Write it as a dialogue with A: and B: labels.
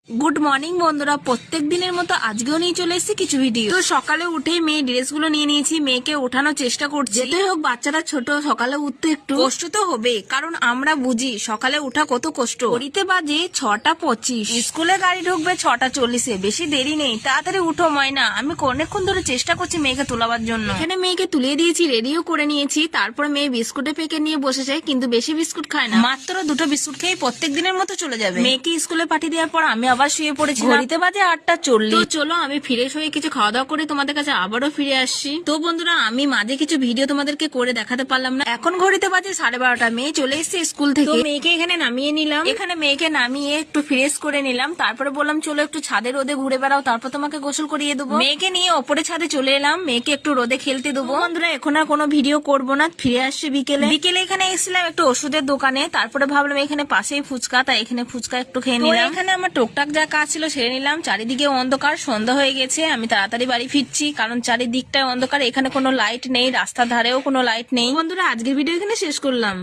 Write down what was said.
A: Good morning বন্ধুরা, প্রত্যেক দিনের মতো আজকেও নিয়ে চলে এসেছি কিছু ভিডিও। তো সকালে উঠেই মেয়ে ড্রেসগুলো নিয়ে নিয়েছি, মেয়েকে ওঠানোর চেষ্টা করছি। যেতে হোক বাচ্চারা ছোট, সকালে উঠতে একটু কষ্ট তো হবে, কারণ আমরা বুঝি সকালে উঠা কত কষ্ট। ঘড়িতে বাজে 6:25, স্কুলে গাড়ি ঢুকবে 6:40-এ। বেশি দেরি নেই, তাড়াতাড়ি উঠো ময়না। আমি অনেকক্ষণ ধরে চেষ্টা করছি মেয়েকে তোলাবার জন্য। এখানে মেয়েকে তুলে দিয়েছি, রেডিও করে নিয়েছি। তারপরে মেয়ে বিস্কুটের প্যাকেট নিয়ে বসেছে, কিন্তু বেশি বিস্কুট খায় না, মাত্র 2টো বিস্কুট খেয়ে প্রত্যেক দিনের মতো চলে যাবে। মেয়েকে স্কুলে পাঠিয়ে দেওয়ার পর আমি আবার শুয়ে পড়েছি। ঘড়িতে বাজে 8:40। তো চলো আমি ফ্রেশ হয়ে কিছু খাওয়া দাওয়া করে তোমাদের কাছে আবারও ফিরে আসছি। তো বন্ধুরা, আমি মাঝে কিছু ভিডিও তোমাদেরকে করে দেখাতে পারলাম না। এখন ঘড়িতে বাজে 12:30। মেয়ে চলে এসেছে স্কুল থেকে। তো মেয়েকে এখানে নামিয়ে নিলাম। এখানে মেয়েকে নামিয়ে একটু ফ্রেশ করে নিলাম। তারপরে বললাম চলো একটু ছাদে রোদে ঘুরে বেড়াও, তারপর তোমাকে গোসল করিয়ে দেবো। মেয়েকে নিয়ে ওপরে ছাদে চলে এলাম, মেয়েকে একটু রোদে খেলতে দেবো। বন্ধুরা, এখন আর কোনো ভিডিও করবো না, ফিরে আসছে বিকেলে। এখানে এসেছিলাম একটু ওষুধের দোকানে। তারপরে ভাবলাম এখানে পাশেই ফুচকা, তাই এখানে ফুচকা একটু খেয়ে নিলাম। এখানে আমার টুকটাক যা কাজ ছিল সেরে নিলাম। চারিদিকে অন্ধকার, সন্ধ্যা হয়ে গেছে। আমি তাড়াতাড়ি বাড়ি ফিরছি, কারণ চারিদিকটায় অন্ধকার। এখানে কোনো লাইট নেই, রাস্তার ধারেও কোনো লাইট নেই। বন্ধুরা, আজকের ভিডিও এখানে শেষ করলাম।